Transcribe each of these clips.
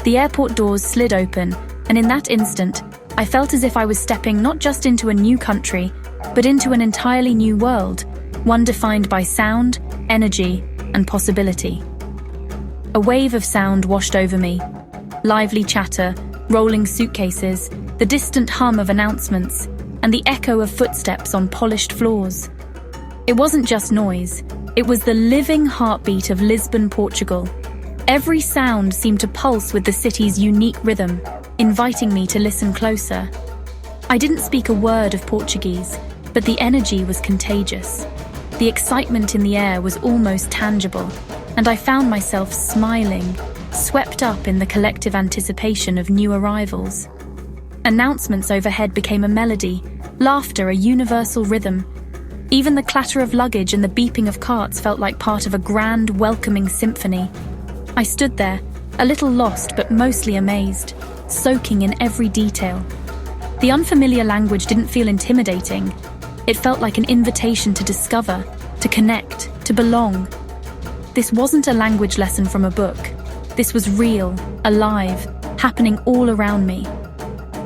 The airport doors slid open, and in that instant, I felt as if I was stepping not just into a new country, but into an entirely new world, one defined by sound, energy, and possibility. A wave of sound washed over me. Lively chatter, rolling suitcases, the distant hum of announcements, and the echo of footsteps on polished floors. It wasn't just noise, it was the living heartbeat of Lisbon, Portugal. Every sound seemed to pulse with the city's unique rhythm, inviting me to listen closer. I didn't speak a word of Portuguese, but the energy was contagious. The excitement in the air was almost tangible, and I found myself smiling, swept up in the collective anticipation of new arrivals. Announcements overhead became a melody, laughter a universal rhythm. Even the clatter of luggage and the beeping of carts felt like part of a grand, welcoming symphony. I stood there, a little lost but mostly amazed, soaking in every detail. The unfamiliar language didn't feel intimidating. It felt like an invitation to discover, to connect, to belong. This wasn't a language lesson from a book. This was real, alive, happening all around me.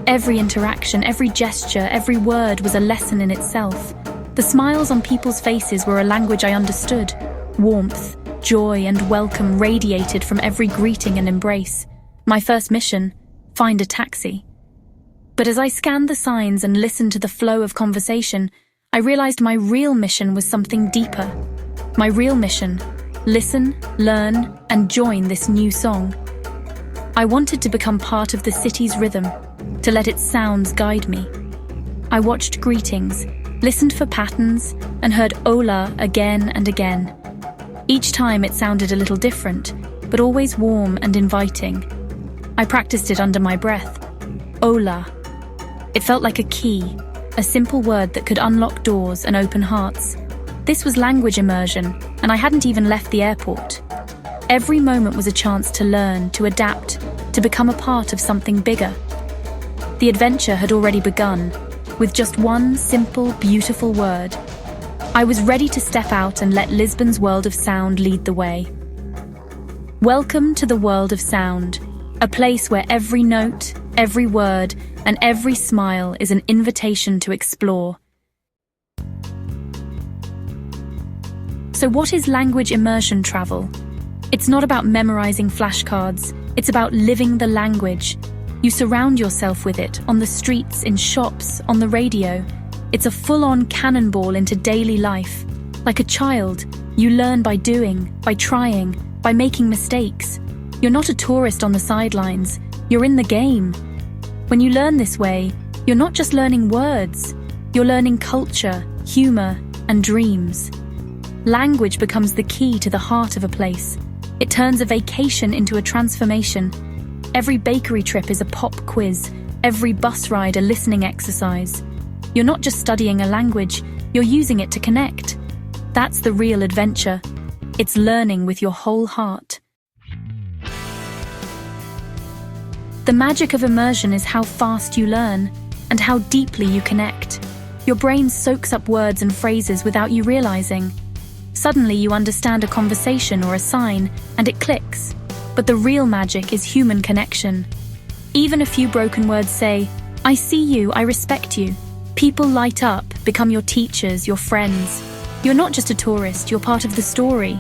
Every interaction, every gesture, every word was a lesson in itself. The smiles on people's faces were a language I understood. Warmth, joy, and welcome radiated from every greeting and embrace. My first mission: find a taxi. But as I scanned the signs and listened to the flow of conversation, I realized my real mission was something deeper. My real mission: listen, learn, and join this new song. I wanted to become part of the city's rhythm, to let its sounds guide me. I watched greetings, listened for patterns, and heard hola again and again. Each time it sounded a little different, but always warm and inviting. I practiced it under my breath. Hola. It felt like a key, a simple word that could unlock doors and open hearts. This was language immersion, and I hadn't even left the airport. Every moment was a chance to learn, to adapt, to become a part of something bigger. The adventure had already begun, with just one simple, beautiful word. I was ready to step out and let Lisbon's world of sound lead the way. Welcome to the world of sound, a place where every note, every word, and every smile is an invitation to explore. So what is language immersion travel? It's not about memorizing flashcards, it's about living the language. You surround yourself with it, on the streets, in shops, on the radio. It's a full-on cannonball into daily life. Like a child, you learn by doing, by trying, by making mistakes. You're not a tourist on the sidelines, you're in the game. When you learn this way, you're not just learning words, you're learning culture, humor, and dreams. Language becomes the key to the heart of a place. It turns a vacation into a transformation. Every bakery trip is a pop quiz, every bus ride a listening exercise. You're not just studying a language, you're using it to connect. That's the real adventure. It's learning with your whole heart. The magic of immersion is how fast you learn and how deeply you connect. Your brain soaks up words and phrases without you realizing. Suddenly you understand a conversation or a sign, and it clicks. But the real magic is human connection. Even a few broken words say, "I see you, I respect you." People light up, become your teachers, your friends. You're not just a tourist, you're part of the story.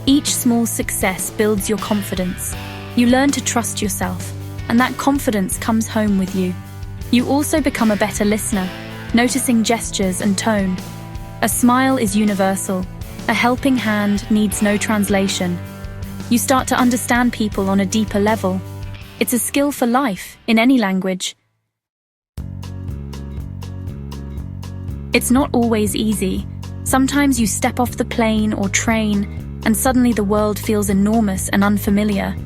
Each small success builds your confidence. You learn to trust yourself, and that confidence comes home with you. You also become a better listener, noticing gestures and tone. A smile is universal. A helping hand needs no translation. You start to understand people on a deeper level. It's a skill for life, in any language. It's not always easy. Sometimes you step off the plane or train, and suddenly the world feels enormous and unfamiliar.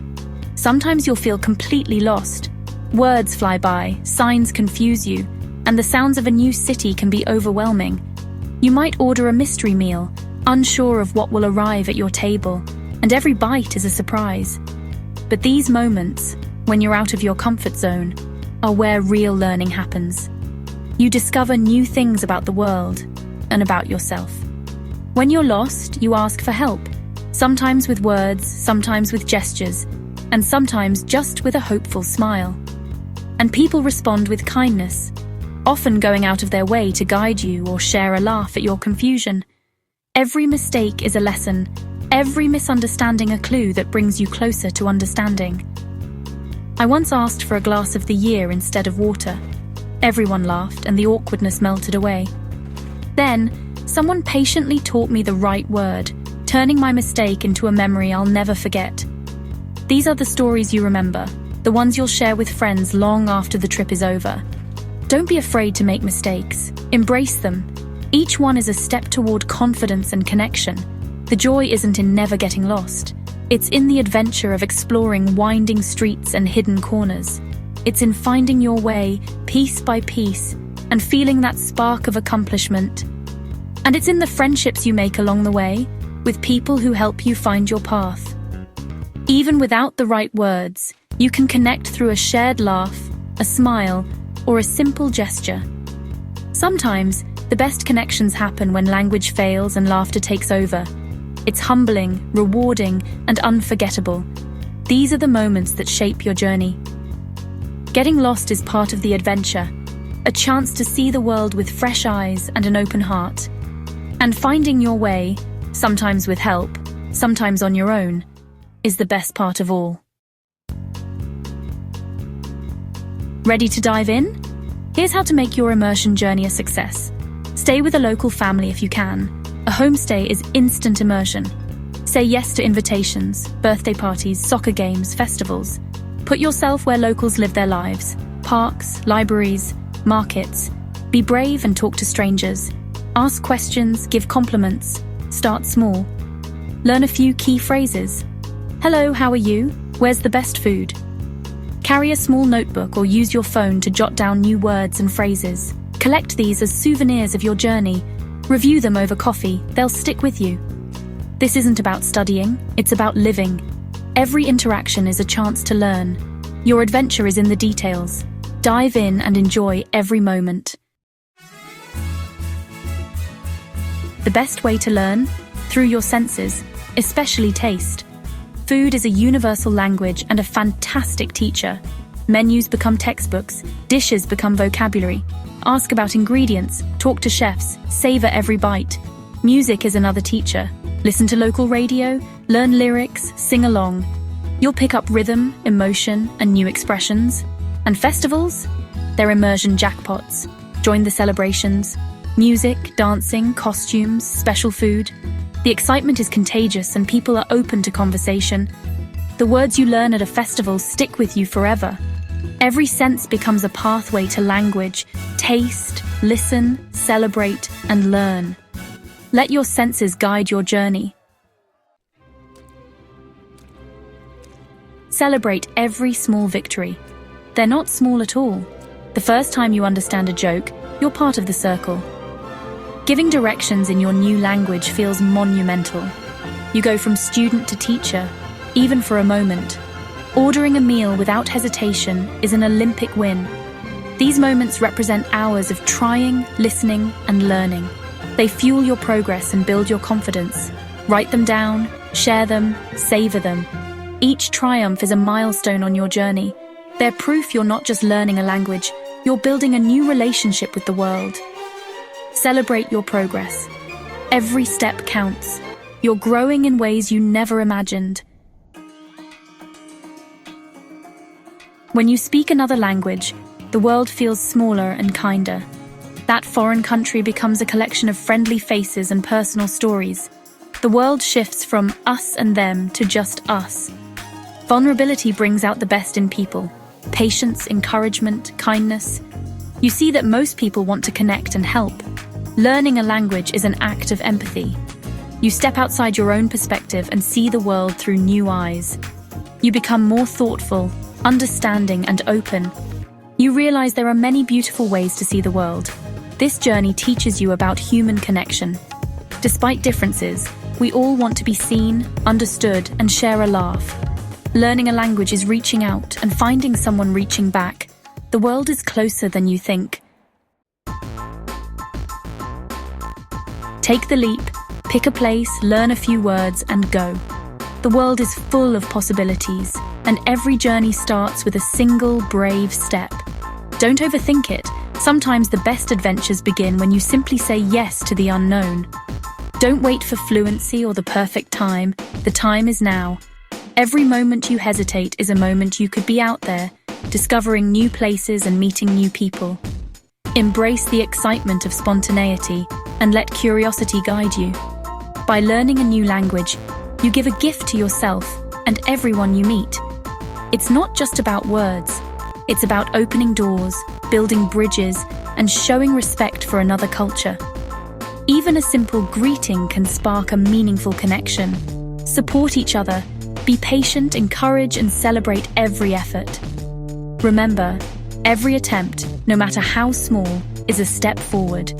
Sometimes you'll feel completely lost. Words fly by, signs confuse you, and the sounds of a new city can be overwhelming. You might order a mystery meal, unsure of what will arrive at your table, and every bite is a surprise. But these moments, when you're out of your comfort zone, are where real learning happens. You discover new things about the world and about yourself. When you're lost, you ask for help, sometimes with words, sometimes with gestures, and sometimes just with a hopeful smile. And people respond with kindness, often going out of their way to guide you or share a laugh at your confusion. Every mistake is a lesson, every misunderstanding a clue that brings you closer to understanding. I once asked for a glass of the year instead of water. Everyone laughed and the awkwardness melted away. Then, someone patiently taught me the right word, turning my mistake into a memory I'll never forget. These are the stories you remember, the ones you'll share with friends long after the trip is over. Don't be afraid to make mistakes. Embrace them. Each one is a step toward confidence and connection. The joy isn't in never getting lost. It's in the adventure of exploring winding streets and hidden corners. It's in finding your way, piece by piece, and feeling that spark of accomplishment. And it's in the friendships you make along the way, with people who help you find your path. Even without the right words, you can connect through a shared laugh, a smile, or a simple gesture. Sometimes, the best connections happen when language fails and laughter takes over. It's humbling, rewarding, and unforgettable. These are the moments that shape your journey. Getting lost is part of the adventure, a chance to see the world with fresh eyes and an open heart. And finding your way, sometimes with help, sometimes on your own, is the best part of all. Ready to dive in? Here's how to make your immersion journey a success. Stay with a local family if you can. A homestay is instant immersion. Say yes to invitations, birthday parties, soccer games, festivals. Put yourself where locals live their lives. Parks, libraries, markets. Be brave and talk to strangers. Ask questions, give compliments. Start small. Learn a few key phrases. Hello, how are you? Where's the best food? Carry a small notebook or use your phone to jot down new words and phrases. Collect these as souvenirs of your journey. Review them over coffee, they'll stick with you. This isn't about studying, it's about living. Every interaction is a chance to learn. Your adventure is in the details. Dive in and enjoy every moment. The best way to learn? Through your senses, especially taste. Food is a universal language and a fantastic teacher. Menus become textbooks, dishes become vocabulary. Ask about ingredients, talk to chefs, savor every bite. Music is another teacher. Listen to local radio, learn lyrics, sing along. You'll pick up rhythm, emotion, and new expressions. And festivals? They're immersion jackpots. Join the celebrations. Music, dancing, costumes, special food. The excitement is contagious and people are open to conversation. The words you learn at a festival stick with you forever. Every sense becomes a pathway to language. Taste, listen, celebrate, and learn. Let your senses guide your journey. Celebrate every small victory. They're not small at all. The first time you understand a joke, you're part of the circle. Giving directions in your new language feels monumental. You go from student to teacher, even for a moment. Ordering a meal without hesitation is an Olympic win. These moments represent hours of trying, listening, and learning. They fuel your progress and build your confidence. Write them down, share them, savor them. Each triumph is a milestone on your journey. They're proof you're not just learning a language, you're building a new relationship with the world. Celebrate your progress. Every step counts. You're growing in ways you never imagined. When you speak another language, the world feels smaller and kinder. That foreign country becomes a collection of friendly faces and personal stories. The world shifts from us and them to just us. Vulnerability brings out the best in people. Patience, encouragement, kindness. You see that most people want to connect and help. Learning a language is an act of empathy. You step outside your own perspective and see the world through new eyes. You become more thoughtful, understanding, and open. You realize there are many beautiful ways to see the world. This journey teaches you about human connection. Despite differences, we all want to be seen, understood, and share a laugh. Learning a language is reaching out and finding someone reaching back. The world is closer than you think. Take the leap, pick a place, learn a few words, and go. The world is full of possibilities, and every journey starts with a single brave step. Don't overthink it. Sometimes the best adventures begin when you simply say yes to the unknown. Don't wait for fluency or the perfect time. The time is now. Every moment you hesitate is a moment you could be out there, discovering new places and meeting new people. Embrace the excitement of spontaneity and let curiosity guide you. By learning a new language, you give a gift to yourself and everyone you meet. It's not just about words. It's about opening doors, building bridges, and showing respect for another culture. Even a simple greeting can spark a meaningful connection. Support each other, be patient, encourage, and celebrate every effort. Remember, every attempt, no matter how small, is a step forward.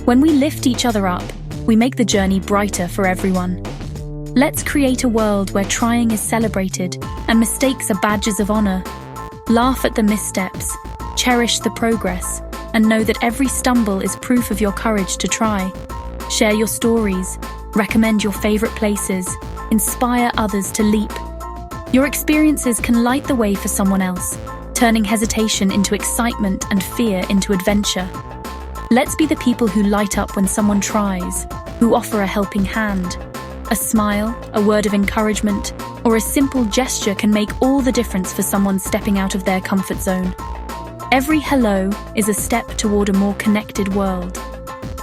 When we lift each other up, we make the journey brighter for everyone. Let's create a world where trying is celebrated and mistakes are badges of honor. Laugh at the missteps, cherish the progress, and know that every stumble is proof of your courage to try. Share your stories, recommend your favorite places, inspire others to leap. Your experiences can light the way for someone else, turning hesitation into excitement and fear into adventure. Let's be the people who light up when someone tries, who offer a helping hand. A smile, a word of encouragement, or a simple gesture can make all the difference for someone stepping out of their comfort zone. Every hello is a step toward a more connected world.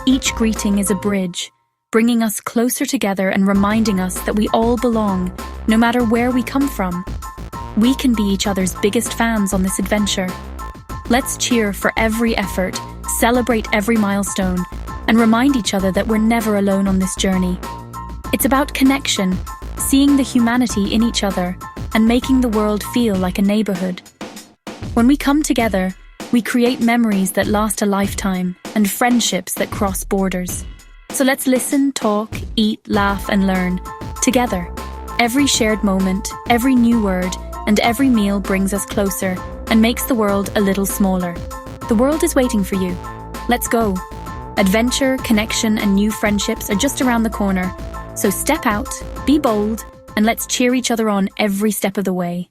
Each greeting is a bridge, bringing us closer together and reminding us that we all belong, no matter where we come from. We can be each other's biggest fans on this adventure. Let's cheer for every effort, celebrate every milestone, and remind each other that we're never alone on this journey. It's about connection, seeing the humanity in each other, and making the world feel like a neighborhood. When we come together, we create memories that last a lifetime and friendships that cross borders. So let's listen, talk, eat, laugh, and learn together. Every shared moment, every new word, and every meal brings us closer and makes the world a little smaller. The world is waiting for you. Let's go. Adventure, connection, and new friendships are just around the corner. So step out, be bold, and let's cheer each other on every step of the way.